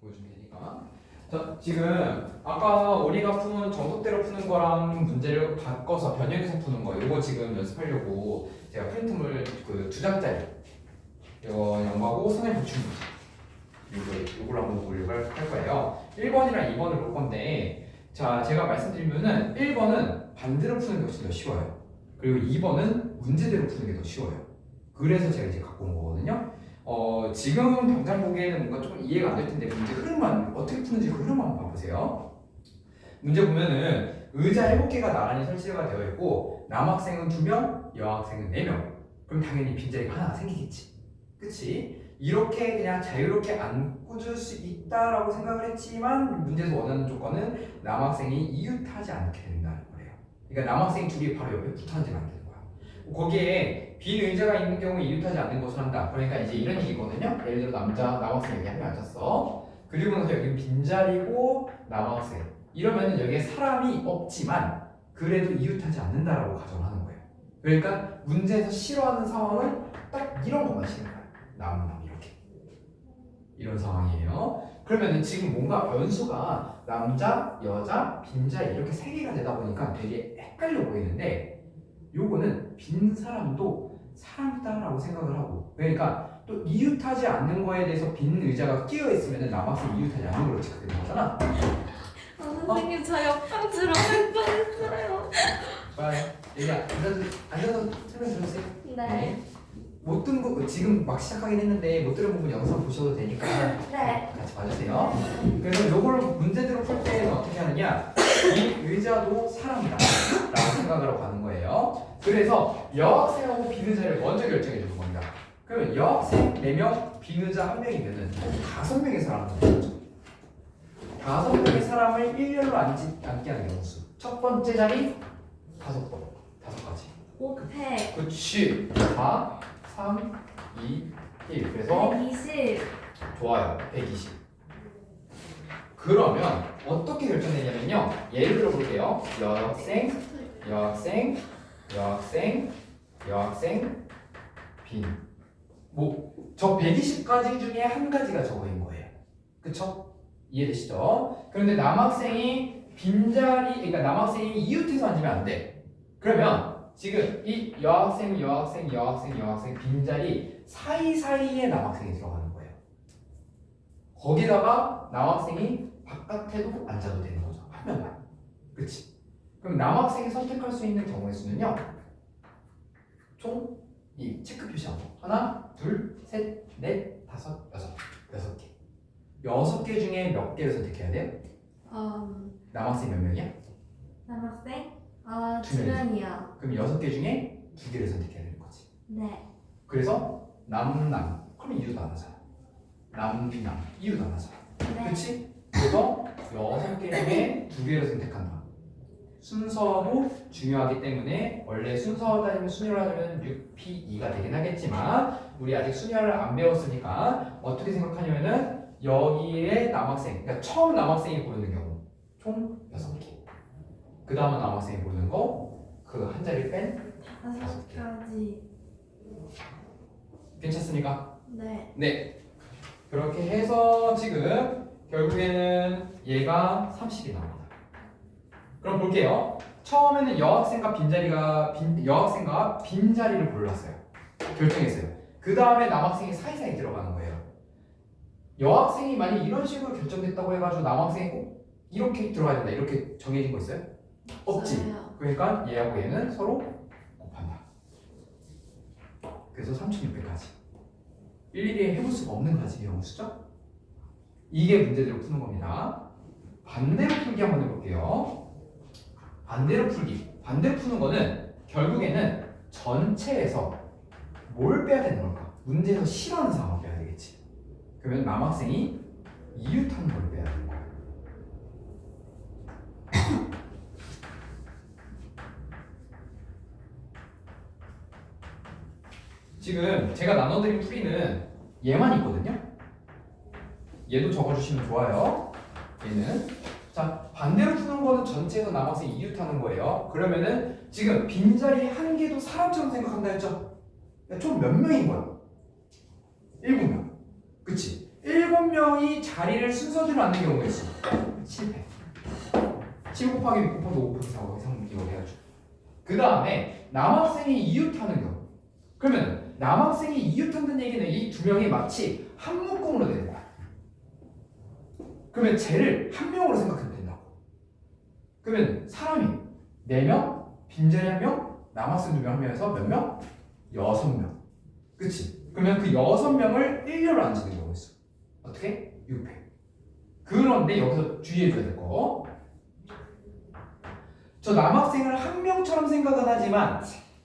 보여주면 되니까. 자, 지금 아까 우리가 푼 정석대로 푸는 거랑 문제를 바꿔서 변형해서 푸는 거 이거 지금 연습하려고 제가 프린트물 그 2장짜리 이거 영어하고 선행 보충 문제 이걸 한번 보려고 할 거예요. 1번이랑 2번을 볼 건데 자 제가 말씀드리면은 1번은 반대로 푸는 게 훨씬 더 쉬워요. 그리고 2번은 문제대로 푸는 게 더 쉬워요. 그래서 제가 이제 갖고 온 거거든요. 지금 당장 보기에는 뭔가 조금 이해가 안 될 텐데 문제 흐름만 어떻게 푸는지 그 흐름만 한번 봐보세요. 문제 보면은 의자 7개가 나란히 설치가 되어 있고 남학생은 2명, 여학생은 4명. 그럼 당연히 빈자리가 하나 생기겠지. 그치? 이렇게 그냥 자유롭게 안 꽂을 수 있다라고 생각을 했지만 문제에서 원하는 조건은 남학생이 이웃하지 않게 된다는 거예요. 그러니까 남학생 둘이 바로 옆에 붙어 앉으면 안 되는 거야. 거기에 빈 의자가 있는 경우에 이웃하지 않는 것을 한다. 그러니까 이제 이런 얘기거든요. 예를 들어 남학생 여기 한 명 앉았어. 그리고 나서 여기 빈자리고 남학생. 이러면 여기에 사람이 없지만 그래도 이웃하지 않는다라고 가정하는 거예요. 그러니까 문제에서 싫어하는 상황은 딱 이런 것만 싫은 거예요. 남 이렇게. 이런 상황이에요. 그러면 지금 뭔가 변수가 남자, 여자, 빈자리 이렇게 3개가 되다 보니까 되게 헷갈려 보이는데 요거는 빈 사람도 사람이다라고 생각을 하고 그러니까 또 이웃하지 않는 거에 대해서 빈 의자가 끼어 있으면 남학생 이웃하지 않는 걸로 체크되는 거잖아. 선생님 저 옆방 들어갈 뻔했어요. 좋아요. 여기 앉아서 설명 들으세요. 네. 못 든 거 지금 막 시작하긴 했는데 못 들은 부분 영상 보셔도 되니까 네. 같이 봐주세요. 그래서 요걸 문제대로 풀 때는 어떻게 하느냐 이 의자도 사람이다 라고 생각을 하고 가는 거예요. 그래서 여학생하고 빈 의자를 먼저 결정해 주는 겁니다. 그러면 여학생 4명, 빈 의자 1명이면은 5명의 사람을 되죠. 5명의 사람을 일렬로 앉게 하는 경우수. 첫 번째 자리 5번, 5가지. 5패. 그치. 4, 3, 2, 1. 그래서 120. 좋아요. 120. 그러면 어떻게 결정되냐면요. 예를 들어 볼게요. 여학생, 여학생, 여학생, 여학생, 빈. 저 120가지 중에 한 가지가 저거인 거예요. 그쵸? 이해되시죠? 그런데 남학생이 빈자리, 그러니까 남학생이 이웃해서 앉으면 안 돼. 그러면 지금 이 여학생, 여학생, 여학생, 여학생 빈자리 사이사이에 남학생이 들어가는 거예요. 거기다가 남학생이 바깥에도 앉아도 되는 거죠. 한 명만. 그치? 그럼 남학생이 선택할 수 있는 경우의 수는요. 총 이 체크 표시하고 하나, 둘, 셋, 넷, 다섯, 여섯. 6개. 6개 중에 몇 개를 선택해야 돼요? 남학생 몇 명이야? 남학생? 2 명이죠. 2명이요. 그럼 6개 중에 2개를 선택해야 되는 거지. 네. 그래서 남. 그러면 이웃 안 하잖아. 남, 이웃 안 하잖아. 네. 그치? 그래서 6개 중에 2개를 선택한다. 순서도 중요하기 때문에 원래 순서 따지면 순위로 하자면 6P2가 되긴 하겠지만 우리 아직 순위를 안 배웠으니까 어떻게 생각하냐면은 여기에 남학생, 그러니까 처음 남학생이 고르는 경우 총 6개. 그 다음은 남학생이 고르는 거 그 한 자리 뺀 5가지. 괜찮습니까? 네. 네. 그렇게 해서 지금 결국에는 얘가 30이 나옵니다. 그럼 볼게요. 처음에는 여학생과 빈자리를 골랐어요. 결정했어요. 그 다음에 남학생이 사이사이 들어가는 거예요. 여학생이 만약 이런 식으로 결정됐다고 해가지고 남학생이 꼭 이렇게 들어가야 된다. 이렇게 정해진 거 있어요? 없지. 없어요. 그러니까 얘하고 얘는 서로 곱한다. 그래서 3600까지. 일일이 해볼 수가 없는 가지 경우수죠? 이게 문제대로 푸는 겁니다. 반대로 풀기 한번 해볼게요. 반대로 풀기. 반대로 푸는 거는 결국에는 전체에서 뭘 빼야 되는 걸까? 문제에서 싫어하는 상황을 빼야 되겠지. 그러면 남학생이 이웃하는 걸 빼야 되는 거야. 지금 제가 나눠드린 풀이는 얘만 있거든요. 얘도 적어주시면 좋아요. 얘는 자 반대로 푸는 거는 전체에서 남학생이 이웃하는 거예요. 그러면은 지금 빈자리 한 개도 사람처럼 생각한다 했죠? 총 몇 명인 거야? 7명. 그치? 7명 명이 자리를 순서대로 앉는 경우가 있어. 실패. 7 곱하기 6 곱하기 5 곱하기 4 곱하기 3 이거 해가지고. 그 다음에 남학생이 이웃하는 경우. 그러면 남학생이 이웃한다는 얘기는 이 두 명이 마치 한 묶음으로 되는 거야. 그러면 쟤를 한 명으로 생각하면 된다고. 그러면 사람이 4명, 빈자리 1명, 남학생 2명, 1명에서 몇 명? 6명. 그치? 그러면 그 6명을 일렬로 앉히는 경우가 있어. 어떻게? 600. 그런데 여기서 주의해줘야 될 거. 저 남학생을 한 명처럼 생각은 하지만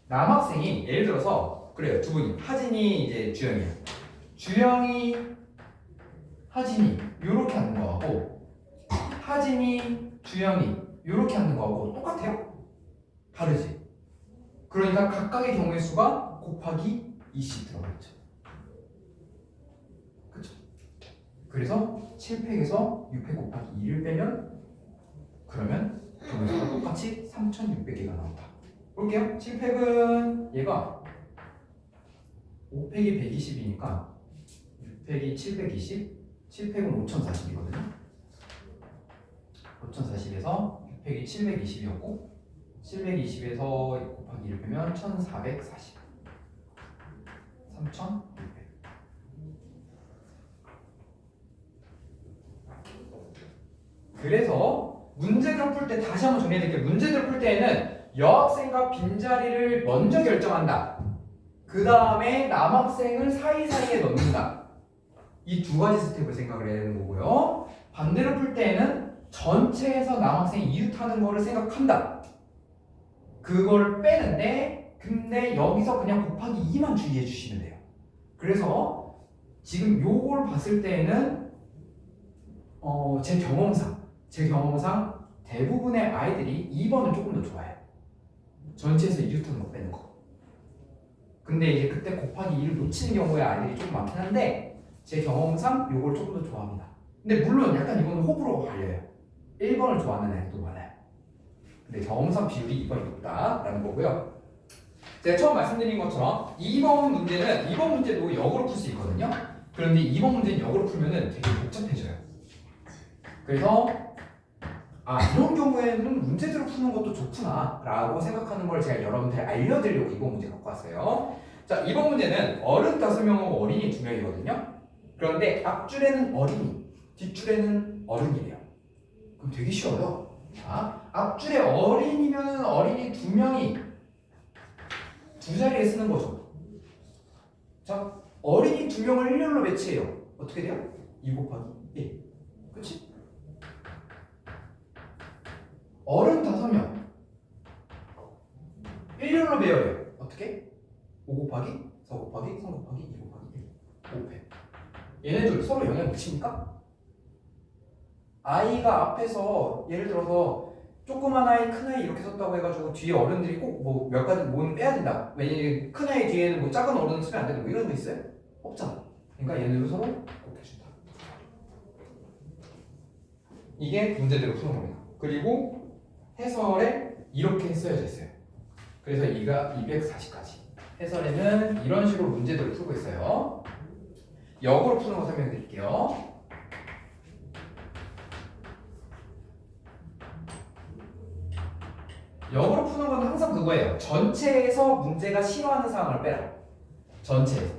남학생이 예를 들어서 그래요. 두 분이 하진이 이제 주영이야. 주영이 하진이 요렇게 앉는 거하고 하진이 주영이 요렇게 앉는 거하고 똑같아요? 다르지? 그러니까 각각의 경우의 수가 곱하기 2씩 들어가겠죠. 그쵸? 그래서 7팩에서 6팩 곱하기 2를 빼면 그러면 경우의 수가 똑같이 3600개가 나온다. 볼게요. 7팩은 얘가 5팩이 120이니까 6팩이 720, 7팩은 5040이거든요. 5040에서 6팩이 720이었고 720에서 곱하기 1을 빼면 1440, 3600. 그래서 문제를 풀 때 다시 한번 정리해드릴게요. 문제를 풀 때에는 여학생과 빈자리를 먼저 결정한다. 그 다음에 남학생을 사이사이에 넣는다. 이 두 가지 스텝을 생각을 해야 되는 거고요. 반대로 풀 때에는 전체에서 남학생이 이웃하는 거를 생각한다. 그걸 빼는데 근데 여기서 그냥 곱하기 2만 주의해 주시면 돼요. 그래서 지금 요걸 봤을 때에는 제 경험상 대부분의 아이들이 2번을 조금 더 좋아해요. 전체에서 이웃하는 거 빼는 거. 근데 이제 그때 곱하기 2를 놓치는 경우에 아이들이 좀 많긴 한데 제 경험상 요걸 조금 더 좋아합니다. 근데 물론 약간 이거는 호불호가 갈려요. 1번을 좋아하는 애들도 많아요. 근데 경험상 비율이 2번이 높다라는 거고요. 제가 처음 말씀드린 것처럼 2번 문제도 역으로 풀 수 있거든요. 그런데 2번 문제는 역으로 풀면은 되게 복잡해져요. 그래서 이런 경우에는 문제대로 푸는 것도 좋구나 라고 생각하는 걸 제가 여러분들에 알려드리려고 2번 문제 갖고 왔어요. 자, 2번 문제는 어른 5명하고 어린이 2명이거든요. 그런데 앞줄에는 어린이, 뒷줄에는 어른이래요. 그럼 되게 쉬워요. 자, 앞줄에 어린이면 어린이 2명이 두 자리에 쓰는 거죠. 자, 어린이 2명을 일렬로 배치해요. 어떻게 돼요? 2 곱하기 1. 그치? 어른 5명 일렬로 배열해요. 어떻게? 5 곱하기 4 곱하기 3 곱하기 2 곱하기 1 5배. 얘네들 서로 영향 미칩니까? 아이가 앞에서 예를 들어서 조그만 아이, 큰 아이 이렇게 썼다고 해가지고 뒤에 어른들이 꼭 뭐 몇 가지 뭐는 빼야 된다. 왜냐면 큰 아이 뒤에는 뭐 작은 어른은 쓰면 안 되는 뭐 이런 거 있어요? 없잖아. 그러니까 얘네들 서로 꼭 해준다. 이게 문제대로 푸는 겁니다. 그리고 해설에 이렇게 쓰여져 있어요. 그래서 이가 240까지. 해설에는 이런 식으로 문제대로 풀고 있어요. 역으로 푸는 거 설명해 드릴게요. 역으로 푸는 건 항상 그거예요. 전체에서 문제가 싫어하는 상황을 빼라. 전체에서.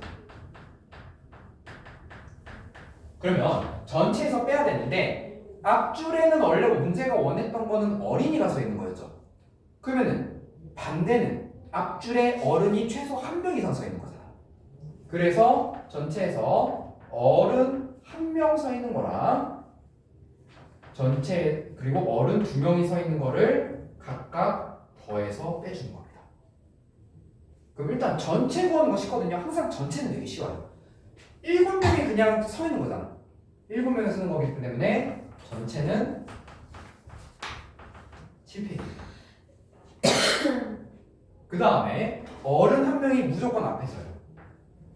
그러면 전체에서 빼야 되는데 앞줄에는 원래 문제가 원했던 거는 어린이가 서 있는 거였죠. 그러면은 반대는 앞줄에 어른이 최소 1명 이상 서 있는 거잖아. 그래서 전체에서 어른 1명 서 있는 거랑 전체 그리고 어른 2명이 서 있는 거를 각각 더해서 빼주는 겁니다. 그럼 일단 전체 구하는 거 쉽거든요. 항상 전체는 되게 쉬워요. 7명이 그냥 서 있는 거잖아. 7명이 쓰는 거기 때문에 전체는 7페이지입니다. 그 다음에 어른 1명이 무조건 앞에 서요.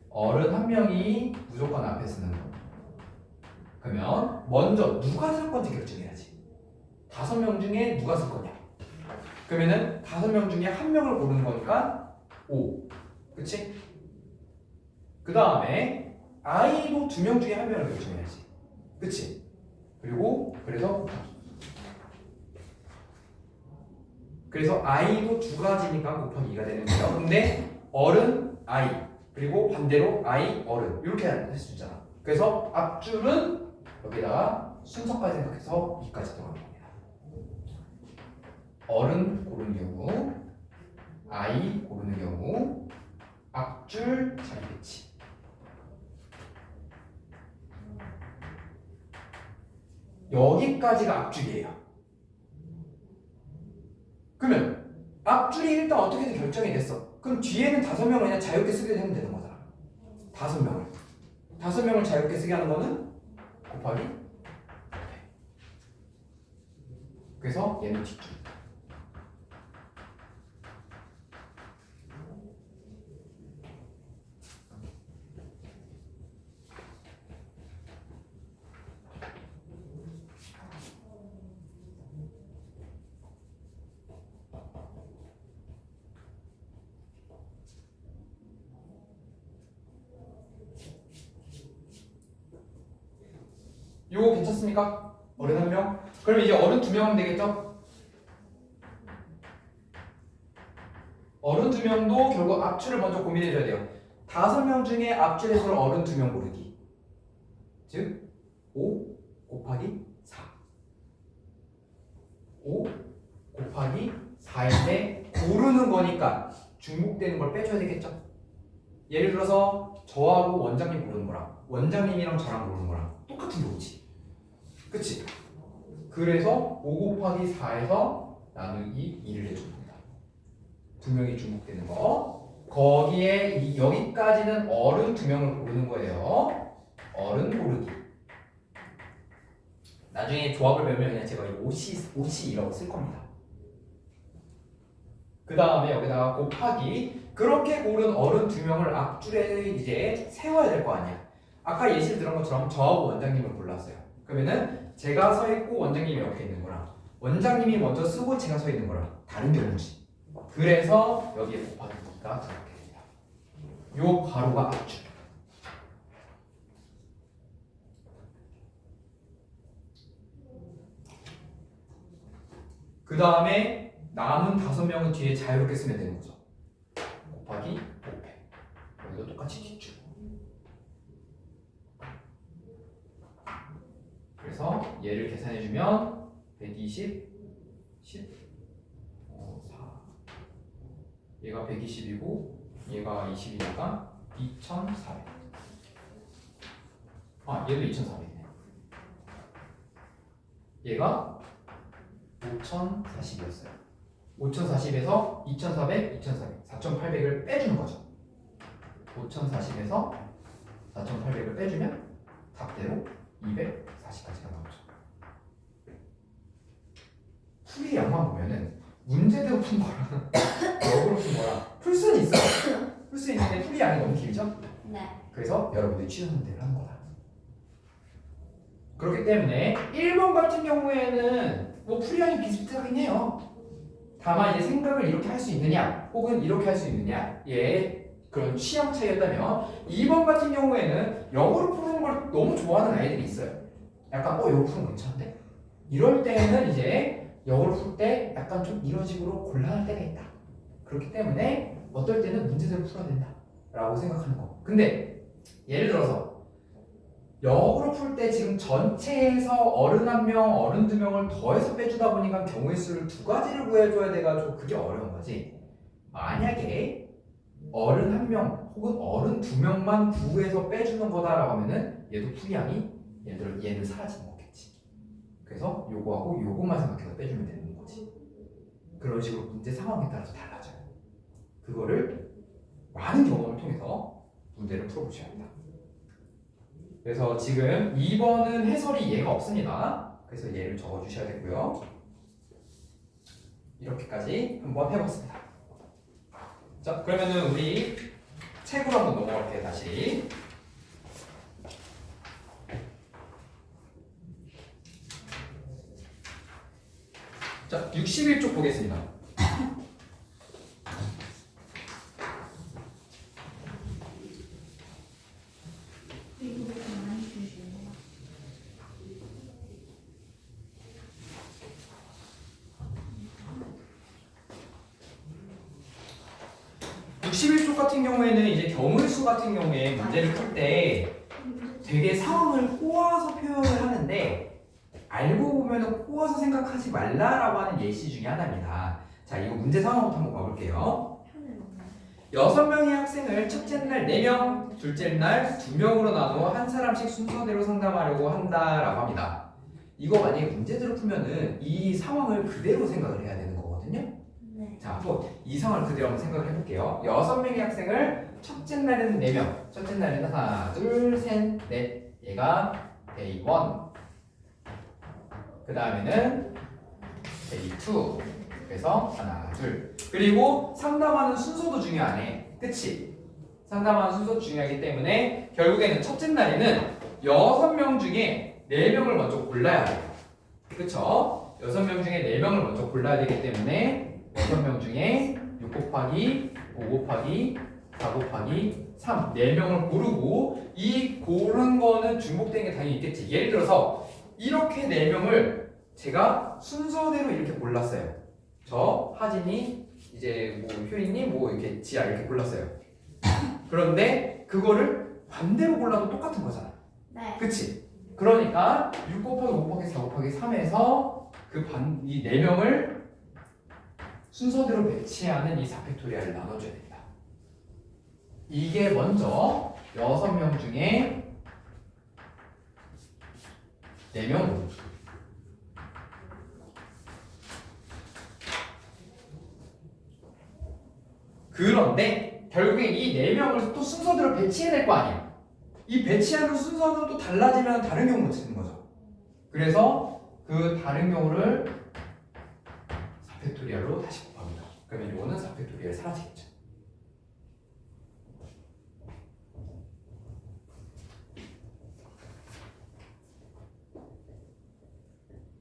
어른 1명이 무조건 앞에 쓰는 거. 그러면 먼저 누가 쓸 건지 결정해야지. 5명 중에 누가 쓸 거냐. 그러면은 5명 중에 1명을 고르는 거니까 5. 그치? 그 다음에 아이도 2명 중에 1명을 결정해야지. 그치? 그리고 그래서 곱하기. 그래서 i도 두 가지니까 곱하기 2가 되는 거예요. 근데 어른 i 그리고 반대로 i 어른 이렇게 할 수 있잖아. 그래서 앞줄은 여기다가 순서까지 생각해서 2까지 들어가는 겁니다. 어른 고르는 경우, i 고르는 경우, 앞줄 자리 배치. 여기까지가 앞줄이에요. 그러면 앞줄이 일단 어떻게든 결정이 됐어. 그럼 뒤에는 5명을 그냥 자유롭게 쓰게 하면 되는 거잖아. 5명을. 5명을 자유롭게 쓰게 하는 거는 곱하기. 그래서 얘는 뒷줄. 요거 괜찮습니까? 어른 1명? 그럼 이제 어른 2명은 되겠죠? 어른 2명도 결국 앞줄을 먼저 고민해줘야 돼요. 5명 중에 앞줄에서 어른 2명 고르기. 즉 5 곱하기 4. 5 곱하기 4인데 고르는 거니까 중복되는 걸 빼줘야 되겠죠? 예를 들어서 저하고 원장님 고르는 거랑 원장님이랑 저랑 고르는 거랑 똑같은 경우지. 그치? 그래서 5 곱하기 4에서 나누기 2를 해줍니다. 2명이 중복되는 거. 거기에 여기까지는 어른 2명을 고르는 거예요. 어른 고르기. 나중에 조합을 배우면 그냥 제가 이 OC이라고 쓸 겁니다. 그 다음에 여기다가 곱하기. 그렇게 고른 어른 2명을 앞줄에 이제 세워야 될 거 아니야. 아까 예시를 들은 것처럼 저하고 원장님을 골랐어요. 그러면은 제가 서 있고 원장님이 옆에 있는 거랑 원장님이 먼저 쓰고 제가 서 있는 거랑 다른 경우지. 그래서 여기에 곱하기가 들어가게 됩니다. 요 가로가 앞줄. 그 다음에 남은 5명은 뒤에 자유롭게 쓰면 되는 거죠. 곱하기 5패. 여기도 똑같이 뒷줄. 그래서 얘를 계산해주면 120, 10, 4. 얘가 120이고 얘가 20이니까 2400. 아, 얘도 2400이네. 얘가 5040이었어요. 5040에서 2400, 2400, 4800을 빼주는 거죠. 5040에서 4800을 빼주면 답대로 240까지가 나오죠. 풀이 양만 보면은 문제대로 푼 거랑 역으로 푼 거랑 풀 수는 있어. 풀 수 있는데 풀이 양이 너무 길죠? 네. 그래서 여러분들이 취소선택을 하는 거다. 그렇기 때문에 1번 같은 경우에는 뭐 풀이양이 비슷하긴 해요. 다만 이제 생각을 이렇게 할 수 있느냐 혹은 이렇게 할 수 있느냐 예 그런 취향 차이였다면 2번 같은 경우에는 영어로 푸는 걸 너무 좋아하는 아이들이 있어요. 약간 영어 푸는 거 괜찮은데? 이럴 때는 이제 영어로 풀 때 약간 좀 이런 식으로 곤란할 때가 있다. 그렇기 때문에 어떨 때는 문제대로 풀어야 된다 라고 생각하는 거. 근데 예를 들어서 역으로 풀 때 지금 전체에서 어른 1명, 어른 2명을 더해서 빼주다 보니까 경우의 수를 2가지를 구해줘야 돼가지고 그게 어려운 거지. 만약에 어른 1명 혹은 어른 2명만 구해서 빼주는 거다라고 하면은 얘도 풀이양이 얘는 사라지는 거겠지. 그래서 요거하고 요거만 생각해서 빼주면 되는 거지. 그런 식으로 문제 상황에 따라서 달라져요. 그거를 많은 경험을 통해서 문제를 풀어보셔야 합니다. 그래서 지금 2번은 해설이 얘가 없습니다. 그래서 얘를 적어주셔야 되고요. 이렇게까지 한번 해봤습니다. 자, 그러면은 우리 책으로 한번 넘어갈게요. 다시. 자, 61쪽 보겠습니다. 이거 왜 많이 주시나요? 61쪽 같은 경우에는 이제 경우일수 같은 경우에 문제를 풀 때 되게 상황을 꼬아서 표현을 하는데 알고 보면은 꼬아서 생각하지 말라라고 하는 예시 중에 하나입니다. 자, 이거 문제 상황부터 한번 봐볼게요. 6명의 학생을 첫째 날 4명, 둘째 날 2명으로 나누어 한 사람씩 순서대로 상담하려고 한다라고 합니다. 이거 만약에 문제대로 풀면은 이 상황을 그대로 생각을 해야 되는 거거든요. 네. 자, 한번 이 상황을 그대로 한번 생각을 해볼게요. 6명의 학생을 첫째 날에는 4명, 첫째 날에는 하나, 둘, 셋, 넷. 얘가 day 1. 그 다음에는 day 2. 그래서 하나, 둘. 그리고 상담하는 순서도 중요하네. 그치? 상담하는 순서도 중요하기 때문에 결국에는 첫째 날에는 6명 중에 4명을 먼저 골라야 돼요. 그쵸? 6명 중에 4명을 먼저 골라야 되기 때문에 6명 중에 6 곱하기 5 곱하기 4 곱하기 3 4명을 고르고 이 고른 거는 중복되는 게 당연히 있겠지. 예를 들어서 이렇게 4명을 제가 순서대로 이렇게 골랐어요. 저 하진이 이제 뭐 효인이 뭐 이렇게 지아 이렇게 골랐어요. 그런데 그거를 반대로 골라도 똑같은 거잖아. 네. 그치? 그러니까 6 곱하기 5 곱하기 4 곱하기 3에서 이 4명을 순서대로 배치하는 이 4팩토리얼을 나눠줘야 됩니다. 이게 먼저 6명 중에 4명 그런데 결국에 이 4명을 또 순서대로 배치해야 될 거 아니야. 이 배치하는 순서는 또 달라지면 다른 경우가 쓰는 거죠. 그래서 그 다른 경우를 4팩토리얼로 다시 곱합니다. 그러면 이거는 4팩토리얼 사라지겠죠.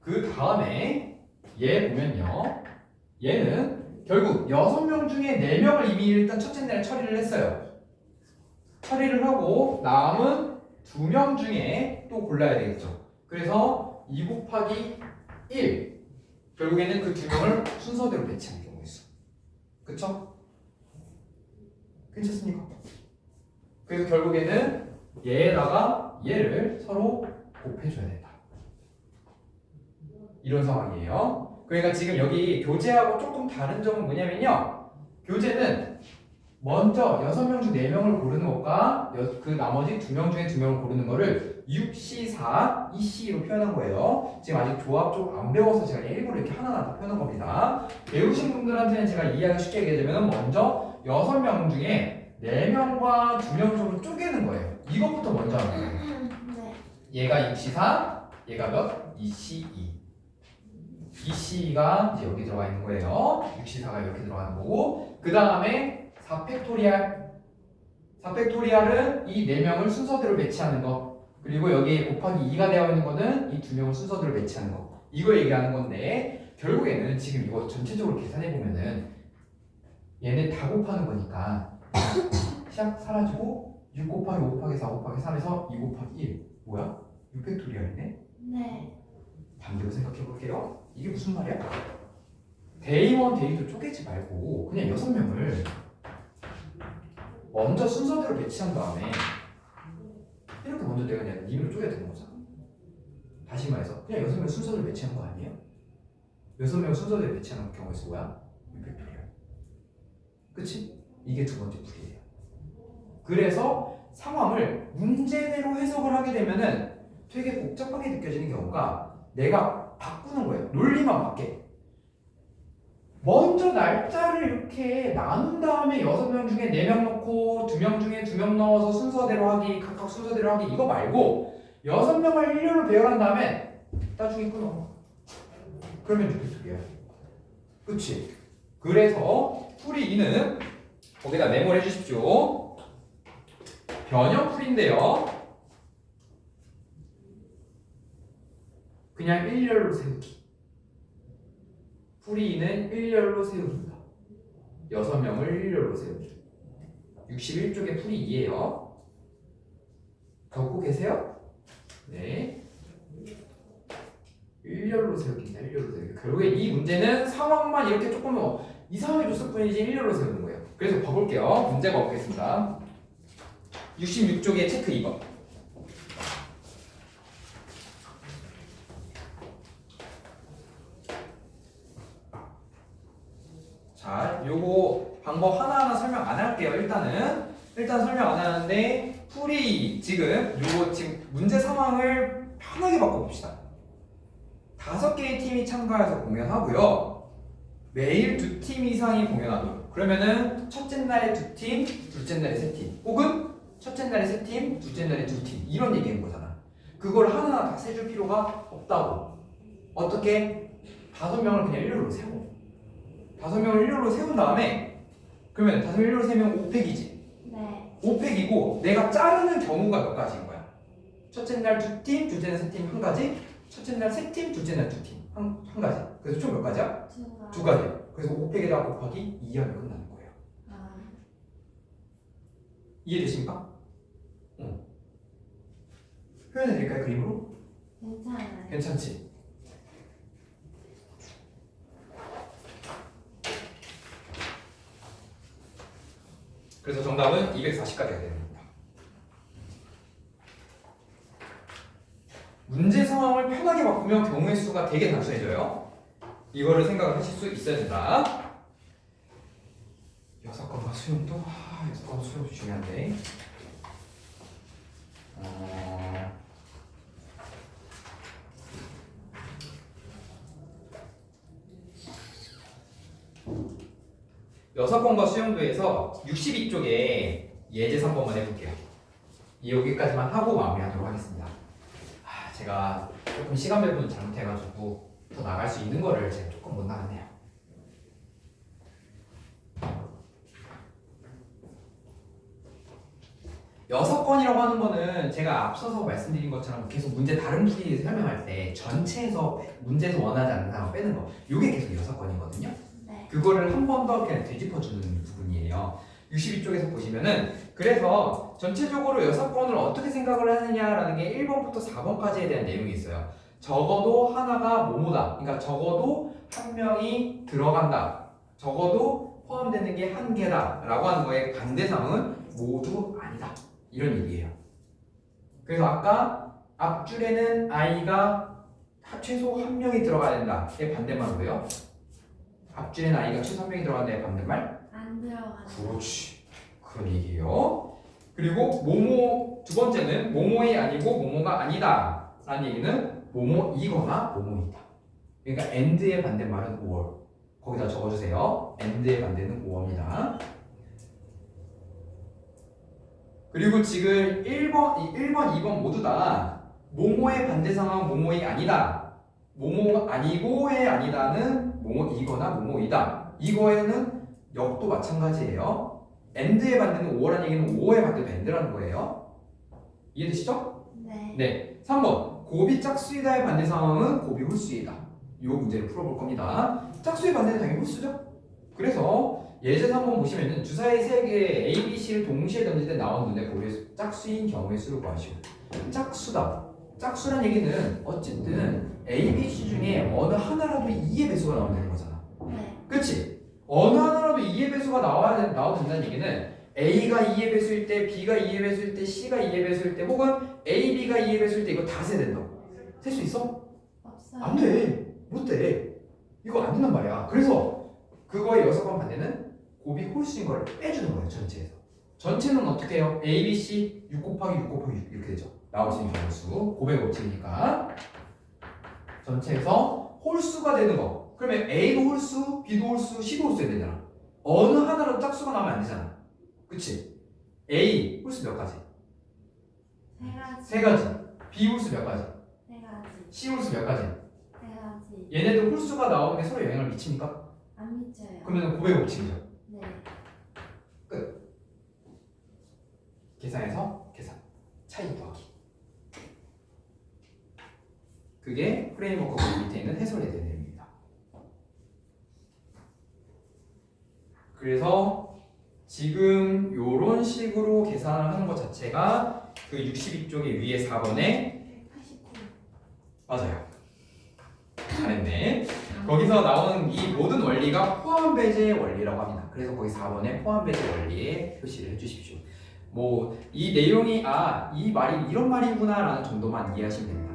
그 다음에 얘 보면요. 얘는 결국 6명 중에 4명을 이미 일단 첫째 날에 처리를 했어요. 처리를 하고 남은 2명 중에 또 골라야 되겠죠. 그래서 2 곱하기 1 결국에는 그 2명을 순서대로 배치하는 경우가 있어. 그쵸? 괜찮습니까? 그래서 결국에는 얘에다가 얘를 서로 곱해줘야 된다. 이런 상황이에요. 그러니까 지금 여기 교재하고 조금 다른 점은 뭐냐면요. 교재는 먼저 6명 중 4명을 고르는 것과 그 나머지 2명 중에 2명을 고르는 거를 6C4, 2C로 표현한 거예요. 지금 아직 조합 쪽 안 배워서 제가 일부러 이렇게 하나하나 다 표현한 겁니다. 배우신 분들한테는 제가 이해하기 쉽게 얘기하자면 먼저 6명 중에 4명과 2명 쪽으로 쪼개는 거예요. 이것부터 먼저 하는 거예요. 네. 얘가 6C4, 얘가 몇? 2C2. 2C가 이제 여기 들어가 있는 거예요. 6C4가 이렇게 들어가는 거고 그 다음에 4팩토리얼 4팩토리얼은 이 4명을 순서대로 배치하는 거 그리고 여기 곱하기 2가 되어 있는 거는 이 2명을 순서대로 배치하는 거 이거 얘기하는 건데 결국에는 지금 이거 전체적으로 계산해 보면은 얘네 다 곱하는 거니까 시작 사라지고 6 곱하기 5 곱하기 4 곱하기 3에서 2 곱하기 1 뭐야? 6팩토리얼이네? 네. 반대로 생각해 볼게요. 이게 무슨 말이야? 데이 1, 데이 2 쪼개지 말고 그냥 6명을 먼저 순서대로 배치한 다음에 이렇게 먼저 내가 그냥 님으로 쪼개야 되는 거잖아. 다시 말해서 그냥 6명 순서대로 배치한 거 아니에요? 6명 순서대로 배치하는 경우에서 뭐야? 6팩토리얼. 그치? 이게 두 번째 풀이에요. 그래서 상황을 문제대로 해석을 하게 되면은 되게 복잡하게 느껴지는 경우가 내가 바꾸는 거예요. 논리만 맞게. 먼저 날짜를 이렇게 나눈 다음에 6명 중에 4명 넣고 2명 중에 2명 넣어서 순서대로 하기 각각 순서대로 하기 이거 말고 6명을 일렬로 배열한 다음에 나중에 끊어. 그러면 6팩토리얼. 그치? 그래서 풀이 2는 거기다 메모를 해주십시오. 변형풀인데요. 그냥 일렬로 세우기. 풀이 2는 일렬로 세웁니다. 6명을 일렬로 세우기. 61쪽에 풀이 2예요. 적고 계세요? 네. 일렬로 세우기입니다. 일렬로 세우기. 결국에 이 문제는 상황만 이렇게 조금 이상하게 줬을 뿐이지 일렬로 세우는 거예요. 그래서 봐볼게요. 문제가 없겠습니다. 66쪽에 체크 2번. 자, 요거 방법 하나하나 설명 안 할게요. 일단 설명 안 하는데 풀이 지금 문제 상황을 편하게 바꿔봅시다. 5개의 팀이 참가해서 공연하고요. 매일 2팀 이상이 공연하도록. 그러면은 첫째 날에 2팀, 둘째 날에 3팀, 혹은 첫째 날에 3팀, 둘째 날에 2팀 이런 얘기인 거잖아. 그걸 하나하나 다 세줄 필요가 없다고. 어떻게? 5명을 그냥 일렬로 세워. 5명을 일렬로 세운 다음에 그러면 5명 일렬로 세면 5팩이지. 네. 5팩이고 내가 자르는 경우가 몇 가지인 거야? 첫째 날 2팀, 둘째 날 3팀 한 가지, 첫째 날 3팀, 둘째 날 2팀 한 가지. 그래서 총 몇 가지야? 두 가지야. 그래서 5팩에다가 곱하기 2하면 끝나는 거예요. 아, 이해되십니까? 응. 표현해 드릴까요? 그림으로? 괜찮아요. 괜찮지? 그래서 정답은 240까지가 됩니다. 문제 상황을 편하게 바꾸면 경우의 수가 되게 단순해져요. 이거를 생각을 하실 수 있어야 된다. 6건과 수용도 6건과 수용도 중요한데. 여섯 번과 수용도에서 62쪽에 예제 3번만 해볼게요. 여기까지만 하고 마무리하도록 하겠습니다. 제가 조금 시간 배분을 잘못해가지고 더 나갈 수 있는 거를 제가 조금 못 나갔네요. 여섯 건이라고 하는 거는 제가 앞서서 말씀드린 것처럼 계속 문제 다른 풀이 설명할 때 전체에서 문제에서 원하지 않는 사람 빼는 거, 이게 계속 여섯 건이거든요. 네. 그거를 한 번 더 그냥 되짚어주는 부분이에요. 62쪽에서 보시면은 그래서 전체적으로 6건을 어떻게 생각을 하느냐라는 게 1번부터 4번까지에 대한 내용이 있어요. 적어도 하나가 뭐뭐다. 그러니까 적어도 한 명이 들어간다. 적어도 포함되는 게 한 개다 라고 하는 거에 반대상은 모두 아니다. 이런 얘기예요. 그래서 아까 앞줄에는 아이가 최소 한 명이 들어가야 된다. 의 반대말은 뭐예요? 앞줄에는 아이가 최소 한 명이 들어간다의 반대말? 안 들어가요. 그렇지. 그런 얘기예요. 그리고 모모 두 번째는 모모이 아니고 모모가 아니다 라는 얘기는 모모이거나 모모이다. 그러니까 and의 반대말은 or. 거기다 적어주세요. and의 반대는 or입니다. 그리고 지금 1번, 2번 모두 다 모모의 반대상은 모모이 아니다. 모모 아니고의 아니다는 모모이거나 모모이다. 이거에는 역도 마찬가지예요. and의 반대는 or라는 얘기는 or의 반대도 and라는 거예요. 이해되시죠? 네. 네. 3번 곱이 짝수이다의 반대 상황은 곱이 홀수이다. 이 문제를 풀어볼 겁니다. 짝수의 반대는 당연히 홀수죠. 그래서 예제에서 한번 보시면은 주사위 3개 A, B, C를 동시에 던질 때 나온 눈에 곱이 짝수인 경우의 수를 구하시고. 짝수다. 짝수란 얘기는 어쨌든 A, B, C 중에 어느 하나라도 2의 배수가 나오면 되는 거잖아. 네. 그치? 어느 하나라도 2의 배수가 나와도 된다는 얘기는 A가 2의 배수일 때, B가 2의 배수일 때, C가 2의 배수일 때, 혹은 A, B가 2의 배수일 때 이거 다 세야 된다고. 셀 수 있어? 없어요. 안 돼. 못 돼. 이거 안 된단 말이야. 그래서 그거의 6번 반대는 곱이 홀수인 걸 빼주는 거예요. 전체에서. 전체는 어떻게 해요? A, B, C 6 곱하기 6 곱하기 6 이렇게 되죠. 나올 수 있는 경우수. 곱의 법칙이니까. 전체에서 홀수가 되는 거. 그러면 A도 홀수, B도 홀수, C도 홀수야 되잖아. 어느 하나라도 짝수가 나오면 안 되잖아. 그치? A 홀수 몇 가지? 세 가지. 3가지. B 홀수 몇 가지? 세 가지. C 홀수 몇 가지? 세 가지. 얘네들 홀수가 나오는 게 서로 영향을 미칩니까? 안 미쳐요. 그러면 곱의 법칙이죠. 네. 계산해서 계산. 차이 구하기. 그게 프레임워크 밑에 있는 해설에 대한 내용입니다. 그래서 지금 요런 식으로 계산을 하는 것 자체가 그 62쪽의 위에 4번에 189. 맞아요. 잘했네. 거기서 나오는 이 모든 원리가 포함 배제의 원리라고 합니다. 그래서 거기 4번에 포함 배제 원리에 표시를 해주십시오. 뭐 이 내용이 이 말이 이런 말이구나라는 정도만 이해하시면 됩니다.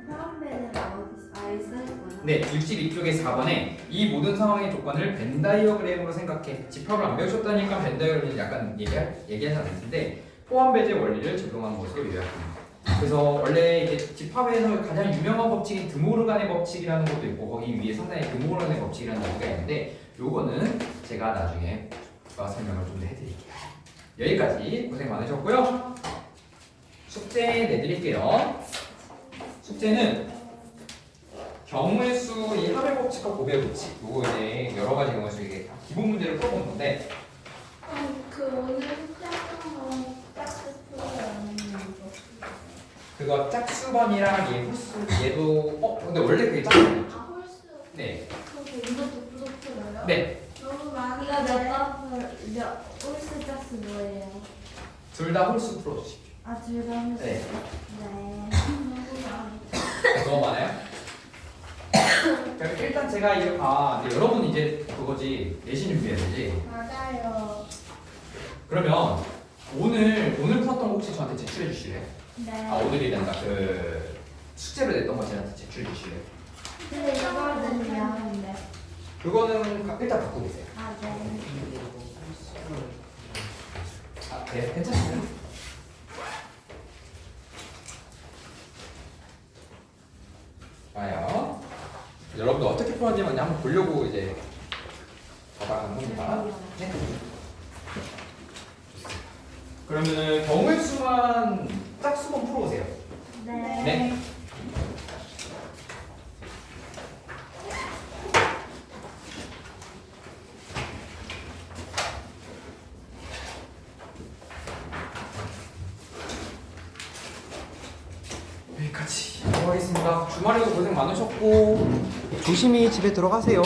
포함배제가 어디 있어있구나. 네, 62쪽의 4번에 이 모든 상황의 조건을 벤 다이어그램으로 생각해. 집합을 안 배우셨다니까 벤 다이어그램을 약간 얘기하지 않았는데 포함 배제 원리를 적용한 것으로 요약합니다. 그래서 원래 이게 집합에서 가장 유명한 법칙인 드모르간의 법칙이라는 것도 있고 거기 위에 상당히 드모르간의 법칙이라는 얘기가 있는데 요거는 제가 나중에 설명을 좀 더 해드릴게요. 여기까지 고생 많으셨고요. 숙제 내드릴게요. 숙제는 경우의 수, 이 합의 법칙과 곱의 법칙, 요거 이제 여러 가지 경우의 수 이게 기본 문제를 풀어본 건데 그 오늘 숙제했던 거 짝수 풀어야 그거 짝수반이랑 얘 홀수 얘도 근데 원래 그게 짝수반이죠? 아 홀수. 네. 그럼 이것도 부족해요? 네. 너무 많이. 이거 몇 홀수 짝수 뭐예요? 둘 다 홀수 풀어주십시오. 아 즐거운 홀수. 네. 네. 너무 많이. 너무 많아요? 그럼 일단 제가 근데 여러분 이제 그거지 내신 준비해야 되지. 맞아요. 그러면 오늘 풀었던 거 혹시 저한테 제출해 주실래요? 네. 오늘이 된다. 그 숙제로 냈던 거 저한테 제출해 주실래요? 근데 이거는요. 네. 그거는 일단 갖고 계세요. 아 네. 네, 괜찮습니다. 좋아요. 여러분들 어떻게 풀었는지 한번 보려고 이제 받아가는 겁니다. 네. 그러면은 경우의 수만 짝수만 풀어보세요. 네. 네. 여기까지 하겠습니다. 주말에도 고생 많으셨고 조심히 집에 들어가세요.